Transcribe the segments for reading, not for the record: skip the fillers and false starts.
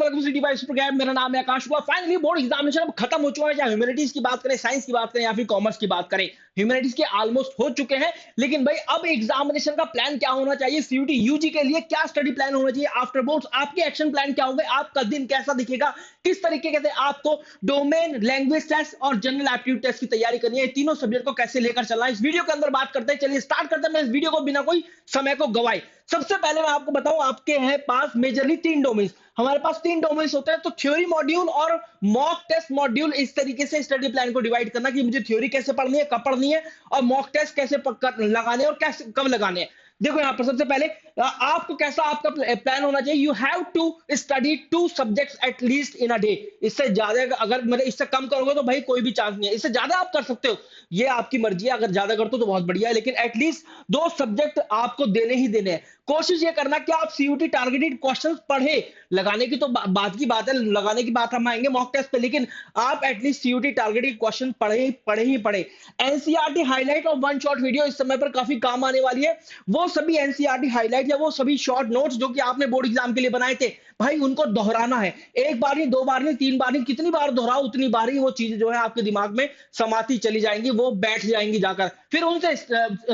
Welcome city bye programme. मेरा नाम है आकाश हुआ। फाइनली बोर्ड एग्जामिनेशन अब खत्म हो चुका है। चाहे ह्यूमैनिटीज की बात करें, साइंस की बात करें या फिर कॉमर्स की बात करें, ह्यूमैनिटीज के ऑलमोस्ट हो चुके हैं। लेकिन भाई अब एग्जामिनेशन का प्लान क्या होना चाहिए, सीयूटी यूजी के लिए क्या स्टडी प्लान होना चाहिए, आफ्टर बोर्ड्स आपके एक्शन प्लान क्या होंगे, आपका दिन कैसा दिखेगा, किस तरीके से आपको डोमेन, लैंग्वेज टेस्ट और जनरल एप्टीट्यूड टेस्ट की तैयारी करनी है, तीनों सब्जेक्ट को कैसे लेकर चलना है, इस वीडियो के अंदर बात करते हैं। चलिए स्टार्ट करते हैं मैं इस वीडियो को बिना कोई समय को गवाए। सबसे पहले मैं आपको बताऊं, आपके हैं पास मेजरली तीन डोमेन्स। हमारे पास तीन डोमेन्स होते हैं, तो थ्योरी मॉड्यूल और मॉक टेस्ट मॉड्यूल। इस तरीके से स्टडी प्लान को डिवाइड करना कि मुझे थ्योरी कैसे पढ़नी है, कब पढ़नी है, और मॉक टेस्ट कैसे लगाने हैं और कैसे कब लगाने हैं। देखो यहाँ पर सबसे पहले आपको कैसा आपका प्लान होना चाहिए। You have to study 2 subjects at least in a day. इससे ज्यादा अगर मतलब इससे कम करोगे तो भाई कोई भी चांस नहीं है। इससे ज्यादा आप कर सकते हो, ये आपकी मर्जी है। अगर ज्यादा करते हो तो बहुत बढ़िया है, लेकिन एटलीस्ट 2 सब्जेक्ट आपको देने ही देने हैं। कोशिश ये करना कि आप सीयूटी टारगेटेड क्वेश्चंस पढ़े। लगाने की तो बात की बात है, लगाने की बात हम आएंगे मॉक टेस्ट पे, लेकिन आप एटलीस्ट सीयूटी टारगेटेड क्वेश्चन पढ़े पढ़े ही पढ़े। एनसीईआरटी हाईलाइट और वन शॉट वीडियो इस समय पर काफी काम आने वाली है। वो सभी एनसीईआरटी हाईलाइट या वो सभी शॉर्ट नोट्स जो कि आपने बोर्ड एग्जाम के लिए बनाए थे, भाई उनको दोहराना है। एक बार नहीं, 2 बार नहीं, 3 बार नहीं, कितनी बार दोहराओ उतनी बार ही वो चीजें जो है आपके दिमाग में समाती चली जाएंगी, वो बैठ जाएंगी जाकर। फिर उनसे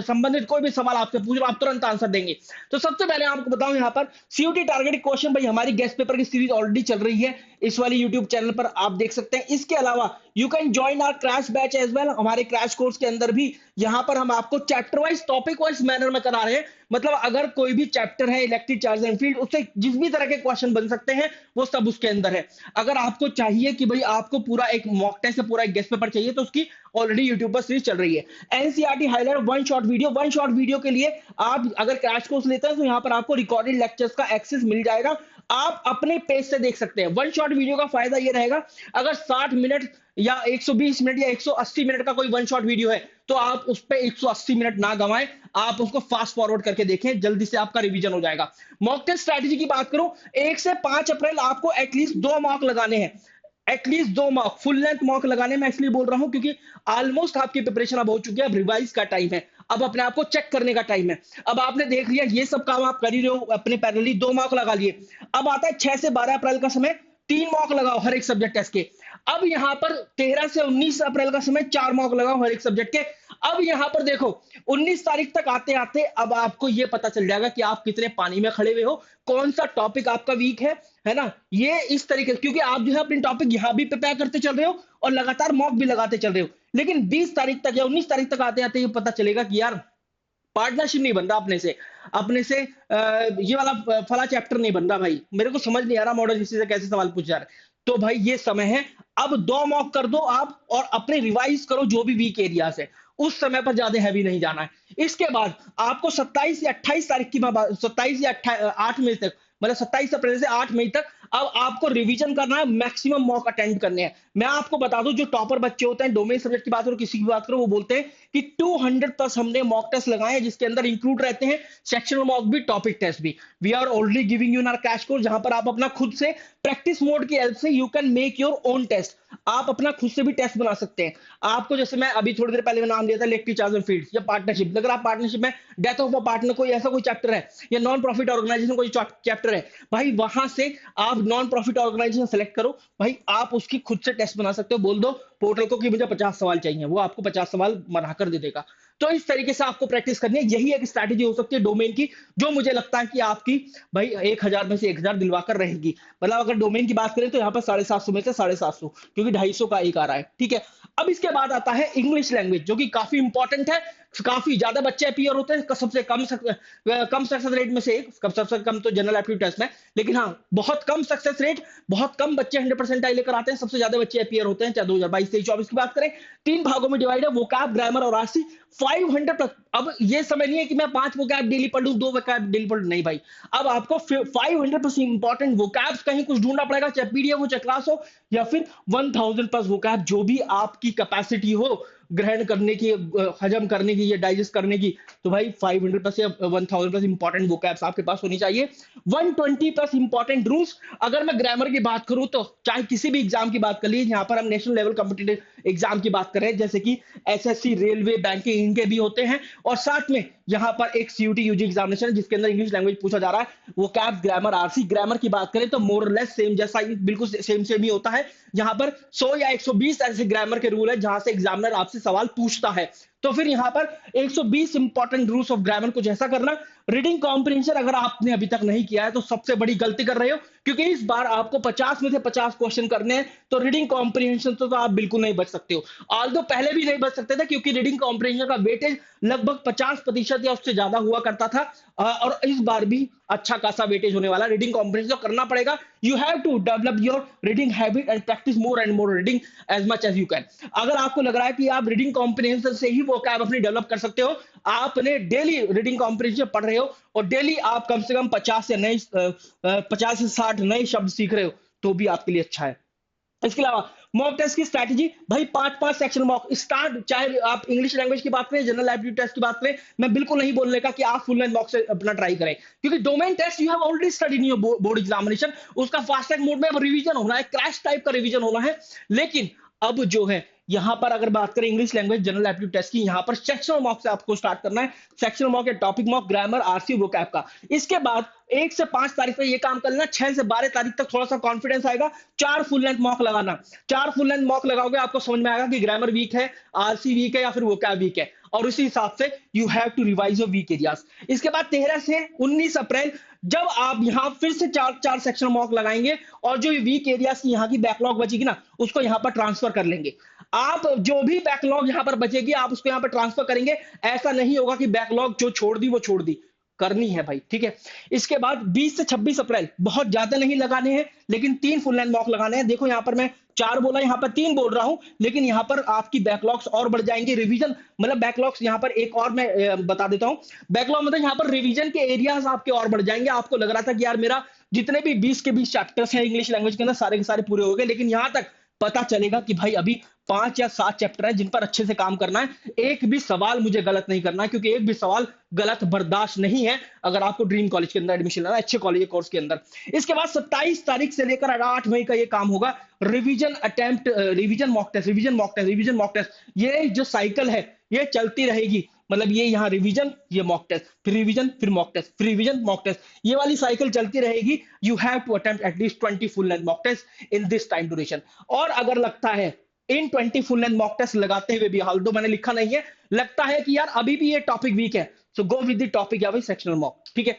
संबंधित कोई भी सवाल आपसे पूछ रहा, आप तुरंत आंसर देंगे। तो सबसे पहले आपको बताऊं, यहाँ पर सीयूटी टारगेटेड क्वेश्चन, भाई हमारी गेस्ट पेपर की सीरीज ऑलरेडी चल रही है इस वाली यूट्यूब चैनल पर, आप देख सकते हैं। इसके अलावा you can join our crash batch as well. हमारे क्रैश कोर्स के अंदर भी यहाँ पर हम आपको chapter wise, topic wise manner में करा रहे हैं। मतलब अगर कोई भी चैप्टर है इलेक्ट्रिक चार्ज एंड फील्ड, उससे जिस भी तरह के क्वेश्चन बन सकते हैं वो सब उसके अंदर है। अगर आपको चाहिए कि भाई आपको पूरा एक मॉक टेस्ट से पूरा एक गेस्ट पेपर चाहिए, तो उसकी ऑलरेडी यूट्यूब पर सीरीज चल रही है। NCERT highlight one shot video, one shot video के लिए आप अगर क्रैश कोर्स लेते हैं तो यहाँ पर आपको रिकॉर्डेड लेक्चर्स का एक्सेस मिल जाएगा। आप अपने पेज से देख सकते हैं। वन शॉट वीडियो का फायदा ये रहेगा, अगर 60 मिनट या 120 मिनट या 180 मिनट का कोई वन शॉट वीडियो है, तो आप उस पर 180 मिनट ना गवाएं, आप उसको फास्ट फॉरवर्ड करके देखें, जल्दी से आपका रिवीजन हो जाएगा। मॉक टेस्ट स्ट्रेटजी की बात करूं, 1 से 5 अप्रैल आपको एटलीस्ट 2 मॉक लगाने हैं। At least 2 mock, full length mock लगाने में इसलिए बोल रहा हूं क्योंकि ऑलमोस्ट आपकी प्रिपरेशन अब हो चुकी है। अब रिवाइज का टाइम है, अब अपने आप को चेक करने का टाइम है। अब आपने देख लिया ये सब काम आप कर ही रहे हो, अपने पैरेलली 2 मॉक लगा लिए। अब आता है 6 से 12 अप्रैल का समय, 3 मॉक लगाओ हर एक सब्जेक्ट टेस्ट के। अब यहां पर 13 से 19 अप्रैल का समय, 4 मॉक लगाओ हर एक सब्जेक्ट के। अब यहां पर देखो 19 तारीख तक आते आते अब आपको यह पता चल जाएगा कि आप कितने पानी में खड़े हुए हो, कौन सा टॉपिक आपका वीक है ना। ये इस तरीके, क्योंकि आप जो है अपने टॉपिक यहां भी प्रिपेयर करते चल रहे हो और लगातार मॉक भी लगाते चल रहे हो, लेकिन 20 तारीख तक या 19 तारीख तक आते आते ये पता चलेगा कि यार पार्टनरशिप नहीं बन रहा अपने से ये वाला फला चैप्टर नहीं बन रहा, भाई मेरे को समझ नहीं आ रहा मॉडल हिस्ट्री से कैसे सवाल पूछ जा रहा है। तो भाई ये समय है, अब 2 मॉक कर दो आप और अपने रिवाइज करो जो भी वीक एरियाज है। उस समय पर ज्यादा हैवी नहीं जाना है। इसके बाद आपको 27 या 28 तारीख की 27 या 8 मई तक, मतलब 27 अप्रैल से 8 मई तक अब आपको रिवीजन करना है, मैक्सिमम मॉक अटेंड करने हैं। मैं आपको बता दूं, जो टॉपर बच्चे होते हैं, डोमेन सब्जेक्ट की बात करो, किसी की बात करो, वो बोलते हैं कि 200 प्लस हमने मॉक टेस्ट लगाए हैं, जिसके अंदर इंक्लूड रहते हैं सेक्शनल मॉक भी, टॉपिक टेस्ट भी। We are already giving you in our crash course, जहां पर आप अपना खुद से प्रैक्टिस मोड की हेल्प से you can make your own test. आप अपना खुद से भी टेस्ट बना सकते हैं। आपको जैसे मैं अभी थोड़ी देर पहले में नाम दिया था इलेक्ट्रिक चार्ज एंड फील्ड्स या पार्टनरशिप, अगर आप पार्टनरशिप में डेथ ऑफ अ पार्टनर कोई ऐसा कोई चैप्टर है या नॉन प्रॉफिट ऑर्गेनाइजेशन कोई चैप्टर है, भाई वहां से आप नॉन प्रॉफिट ऑर्गेनाइजेशन सेलेक्ट करो, भाई आप उसकी खुद से टेस्ट बना सकते हो। बोल दो पोर्टल को कि मुझे 50 सवाल चाहिए, वो आपको 50 सवाल बनाकर दे देगा। तो इस तरीके से आपको प्रैक्टिस करनी है। यही एक स्ट्रैटेजी हो सकती है डोमेन की, जो मुझे लगता है कि आपकी भाई 1000 में से 1000 दिलवाकर रहेगी। मतलब अगर डोमेन की बात करें तो यहाँ पर 750 में से 750, क्योंकि 250 का एक आ रहा है, ठीक है। अब इसके बाद आता है इंग्लिश लैंग्वेज, जो कि काफी इंपॉर्टेंट है। काफी ज्यादा बच्चे अपीयर होते हैं, सबसे कम सक्सेस रेट में से एक, सबसे कम तो जनरल एप्टीट्यूड टेस्ट में, लेकिन हाँ बहुत कम सक्सेस रेट, बहुत कम बच्चे 100% लेकर आते हैं। सबसे ज्यादा बच्चे अपीयर होते हैं, चाहे 2022 23 24 की बात करें। 3 भागों में डिवाइड है, वोकैब, ग्रामर और आरसी। 500 प्लस। अब ये समय नहीं है कि मैं 5 वोकैब डेली पढ़ लूं, 2 वोकैब डेली पढ़ लूं, नहीं भाई। अब आपको 500 प्लस इंपॉर्टेंट वोकैब्स कहीं कुछ ढूंढना पड़ेगा, चाहे पीडीएफ हो, चाहे क्लास हो, या फिर 1000 प्लस वोकैब, जो भी आपकी कैपेसिटी हो ग्रहण करने की, हजम करने की या डाइजेस्ट करने की। तो भाई 500 प्लस या 1000 प्लस इंपॉर्टेंट वोकैब्स आपके पास होनी चाहिए। 120 प्लस इंपॉर्टेंट रूल्स। अगर मैं ग्रामर की बात करूं तो चाहे किसी भी एग्जाम की बात कर लीजिए, यहाँ पर हम नेशनल लेवल कॉम्पिटिटिव एग्जाम की बात करें, जैसे कि एसएससी, रेलवे, बैंकिंग, इनके भी होते हैं। और साथ में यहाँ पर एक सीयूटी यूजी एग्जामिनेशन है जिसके अंदर इंग्लिश लैंग्वेज पूछा जा रहा है, वो कैप, ग्रामर, आरसी। ग्रामर की बात करें तो मोर लेस सेम जैसा ही, बिल्कुल सेम सेम ही होता है। यहाँ पर 100 या 120 ऐसे ग्रामर के रूल है जहां से एग्जामिनर आपसे सवाल पूछता है। तो फिर यहाँ पर 120 इंपॉर्टेंट रूल्स ऑफ ग्रामर कुछ ऐसा करना। रीडिंग कॉम्प्रिहेंशन अगर आपने अभी तक नहीं किया है तो सबसे बड़ी गलती कर रहे हो, क्योंकि इस बार आपको 50 में से 50 क्वेश्चन करने हैं। तो रीडिंग कॉम्प्रिहेंशन तो आप बिल्कुल नहीं बच सकते हो। ऑल्दो पहले भी नहीं बच सकते थे, क्योंकि रीडिंग कॉम्प्रिहेंशन का वेटेज लगभग 50% या उससे ज्यादा हुआ करता था। और इस बार भी अच्छा खासा वेटेज होने वाला। रीडिंग कॉम्प्रिहेंशन तो करना पड़ेगा। You have to develop your reading habit and practice more and more reading as much as you can. अगर आपको लग रहा है कि आप रीडिंग कॉम्प्रिहेंशन से ही वो कैब अपनी डेवलप कर सकते हो, आपने डेली रीडिंग कॉम्प्रिहेंशन पढ़ रहे हो और डेली आप कम से कम 50 से 60 नए शब्द सीख रहे हो, तो भी आपके लिए अच्छा है। इसके अलावा मॉक टेस्ट की स्ट्रैटेजी, भाई 5-5 सेक्शन मॉक स्टार्ट। चाहे आप इंग्लिश लैंग्वेज की बात करें, जनरल एप्टीट्यूड टेस्ट की बात करें, मैं बिल्कुल नहीं बोलने का कि आप फुल लेंथ मॉक से अपना ट्राई करें, क्योंकि domain test you have already studied in your board examination. उसका फास्ट ट्रैक मोड में अब रिवीजन होना है, क्रैश टाइप का रिवीजन होना है। लेकिन अब जो है यहां पर अगर बात करें English language general aptitude test की, यहां पर सेक्शनल मॉक से आपको स्टार्ट करना है। सेक्शनल मॉक या topic mock, grammar, RC, vocab का। इसके बाद 1 से 5 तारीख पे ये काम करना, 6 से 12 तारीख तक थोड़ा सा कॉन्फिडेंस आएगा, 4 फुल लेंथ मॉक लगाना। 4 फुल लेंथ मॉक लगाओगे, आपको समझ में आएगा कि ग्रामर वीक है, आरसी वीक है या फिर वोकैब वीक है, और उसी हिसाब से you have to revise your weak areas. इसके बाद 13 से 19 अप्रैल जब आप यहां फिर से 4 सेक्शन मॉक लगाएंगे, और जो वीक एरियाज की यहाँ की बैकलॉग बचेगी ना, उसको यहाँ पर ट्रांसफर कर लेंगे। आप जो भी बैकलॉग यहाँ पर बचेगी आप उसको यहाँ पर ट्रांसफर करेंगे। ऐसा नहीं होगा कि बैकलॉग जो छोड़ दी वो छोड़ दी, करनी है भाई, ठीक है। इसके बाद 20 से 26 अप्रैल बहुत ज्यादा नहीं लगाने हैं, लेकिन 3 फुल लेंथ मॉक लगाने हैं। देखो यहाँ पर मैं 4 बोला, यहाँ पर 3 बोल रहा हूं, लेकिन यहाँ पर आपकी बैकलॉग्स और बढ़ जाएंगे। रिवीजन मतलब बैकलॉग्स यहाँ पर एक और मैं बता देता हूं। बैकलॉग मतलब यहाँ पर रिवीजन के एरियाज आपके और बढ़ जाएंगे। आपको लग रहा था कि यार मेरा जितने भी 20 के 20 चैप्टर्स हैं इंग्लिश लैंग्वेज के अंदर सारे के सारे पूरे हो गए, लेकिन यहां तक पता चलेगा कि भाई अभी 5 या 7 चैप्टर है जिन पर अच्छे से काम करना है। एक भी सवाल मुझे गलत नहीं करना है, क्योंकि एक भी सवाल गलत बर्दाश्त नहीं है अगर आपको ड्रीम कॉलेज के अंदर एडमिशन लेना है, अच्छे कॉलेज कोर्स के अंदर। इसके बाद 27 तारीख से लेकर 8 मई का ये काम होगा, revision attempt, revision mock test, revision mock test, revision mock test. ये जो साइकिल है ये चलती रहेगी। मतलब ये यहाँ रिवीजन, ये मॉक टेस्ट, फिर रिवीजन, फिर मॉक टेस्ट, फिर रिवीजन, मॉक टेस्ट, ये वाली साइकिल चलती रहेगी। You have to attempt at least 20 full length mock test in this time duration. और अगर लगता है इन 20 फुल लेंथ मॉक टेस्ट लगाते हुए भी, हाल तो मैंने लिखा नहीं है, लगता है कि यार अभी भी ये टॉपिक वीक है, सो गो विद द टॉपिक या भाई सेक्शनल मॉक, ठीक है।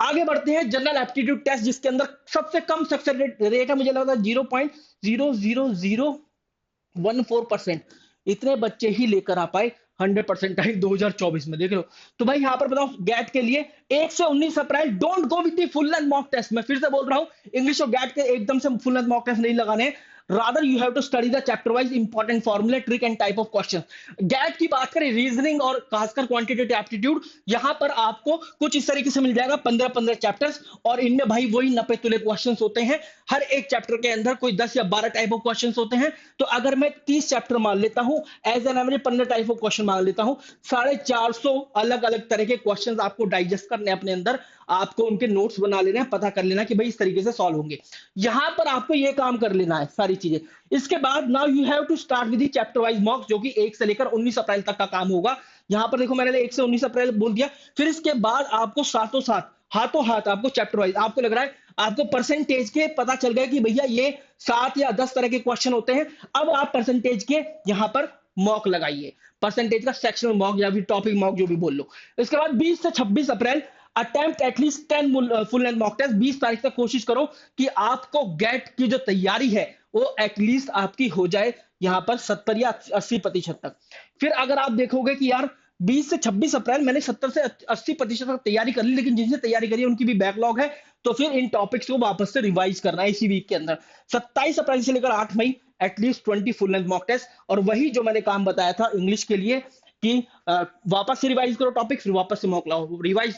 आगे बढ़ते हैं जनरल एप्टीट्यूड टेस्ट, जिसके अंदर सबसे कम सक्सेस रेट है, मुझे लगता है 0.00014%। इतने बच्चे ही लेकर आ पाए 100% टाइम 2024 में, देख लो। तो भाई यहाँ पर बताओ गैट के लिए 1 से 19 अप्रैल don't go with the full length mock test. मैं फिर से बोल रहा हूँ, इंग्लिश और गैट के एकदम से फुल लेंथ मॉक टेस्ट नहीं लगाने। Rather you have to study the chapter wise important formula, trick and type of question. GAT की बात करें, रीजनिंग और खासकर क्वांटिटेटिव एप्टीट्यूड, यहां पर आपको कुछ इस तरीके से मिल जाएगा 15-15 चैप्टर्स, और इनमें भाई वही नपे तुले क्वेश्चंस होते हैं। हर एक चैप्टर के अंदर कोई 10 या 12 टाइप ऑफ क्वेश्चंस होते हैं। तो अगर मैं 30 चैप्टर मान लेता हूं, as an average 15 type of question मान लेता हूं, 450 अलग अलग तरह के क्वेश्चंस आपको डाइजेस्ट करने अपने अंदर, आपको उनके नोट्स बना लेना है, पता कर लेना कि भाई इस तरीके से सॉल्व होंगे। यहां पर आपको ये काम कर लेना है सारी चीजें। इसके बाद now you have to start with the chapter wise mocks, जो कि 1 से लेकर 19 अप्रैल तक का काम होगा। यहां पर देखो मैंने 1 से 19 अप्रैल बोल दिया। फिर इसके बाद आपको साथों साथ, हाथों हाथ आपको चैप्टर वाइज, आपको लग रहा है आपको परसेंटेज के पता चल गया कि भैया ये 7 या 10 तरह के क्वेश्चन होते हैं। अब आप परसेंटेज के यहां पर मॉक लगाइए, परसेंटेज का सेक्शनल मॉक या फिर टॉपिक मॉक जो भी बोल लो। इसके बाद 20 से 26 April attempt at least 10 full length mock test. 20 तारीख तक कोशिश करो कि आपको गेट की जो तैयारी है वो एटलीस्ट आपकी हो जाए यहां पर 70 या 80% तक। फिर अगर आप देखोगे कि यार 20 से 26 अप्रैल मैंने 70 से 80% तक तैयारी कर ली, लेकिन जिनसे तैयारी करी है उनकी भी बैकलॉग है, तो फिर इन टॉपिक्स को वापस से रिवाइज करना है इसी वीक के अंदर। 27 अप्रैल से लेकर 8 मई at least 20 full length mock test. और वही जो मैंने काम बताया था इंग्लिश के लिए कि वापस से रिवाइज करो टॉपिक, फिर वापस से मॉक लगाओ, रिवाइज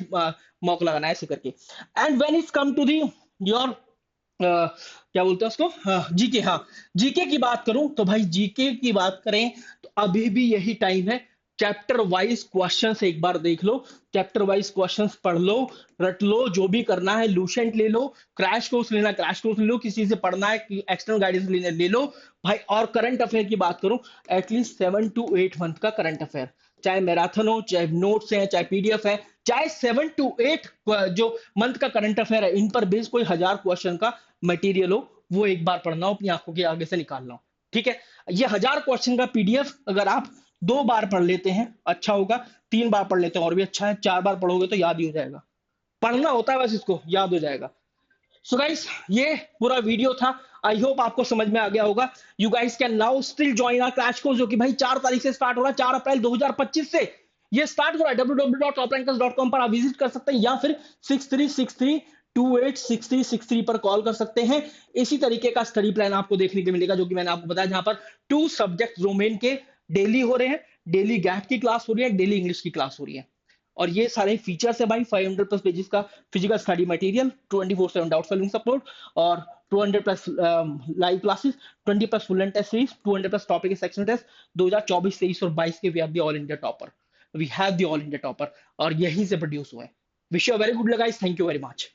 मॉक लगाना है, ऐसे करके। And when is come to the your क्या बोलते हैं उसको, जीके। हाँ, जीके की बात करूं तो भाई जीके की बात करें तो अभी भी यही टाइम है। चैप्टर वाइज क्वेश्चंस एक बार देख लो, चैप्टर वाइज क्वेश्चंस पढ़ लो, रट लो, जो भी करना है लूसेंट ले लो, क्रैश कोर्स लेना क्रैश कोर्स ले लो, किसी से पढ़ना है कि एक्सटर्नल गाइडेंस लेने ले लो भाई। और करंट अफेयर की बात करूं, एटलीस्ट 7 to 8 मंथ का करंट अफेयर, चाहे मैराथन हो, चाहे नोट्स है, चाहे पीडीएफ है, चाहे 7 to 8 जो मंथ का करंट अफेयर है, इन पर बेस कोई 1000 क्वेश्चन का मटेरियल हो, वो एक बार पढ़ना हो, अपनी आंखों के आगे से निकालना हो। ठीक है, ये 1000 क्वेश्चन का पीडीएफ अगर आप 2 बार पढ़ लेते हैं अच्छा होगा, 3 बार पढ़ लेते हैं और भी अच्छा है, 4 बार पढ़ोगे तो याद ही हो जाएगा। पढ़ना होता है बस, इसको याद हो जाएगा। सो गाइस, ये पूरा वीडियो था, आई होप आपको समझ में आ गया होगा। You guys can now still join our crash course, जो कि भाई 4 तारीख से स्टार्ट हो रहा है, 4 अप्रैल 2025 से ये स्टार्ट हो रहा है। www.toprankers.com पर आप विजिट कर सकते हैं, या फिर 6363286363 पर कॉल कर सकते हैं। इसी तरीके का स्टडी प्लान आपको देखने को मिलेगा, जो कि मैंने आपको बताया, जहां पर 2 सब्जेक्ट डोमेन के डेली हो रहे हैं, डेली गैप की क्लास हो रही है, डेली इंग्लिश की क्लास हो रही है। और ये सारे फीचर्स है भाई, 500+ पेजेस का physical study material, 24/7 doubt solving support, और 200+ live classes, 20+ full end test series, 200+ topic section test. 2024, 23 और 22 के we have the all India topper, we have the all India topper, और यहीं से प्रोड्यूस हुए। Wish you very good guys, thank you very much.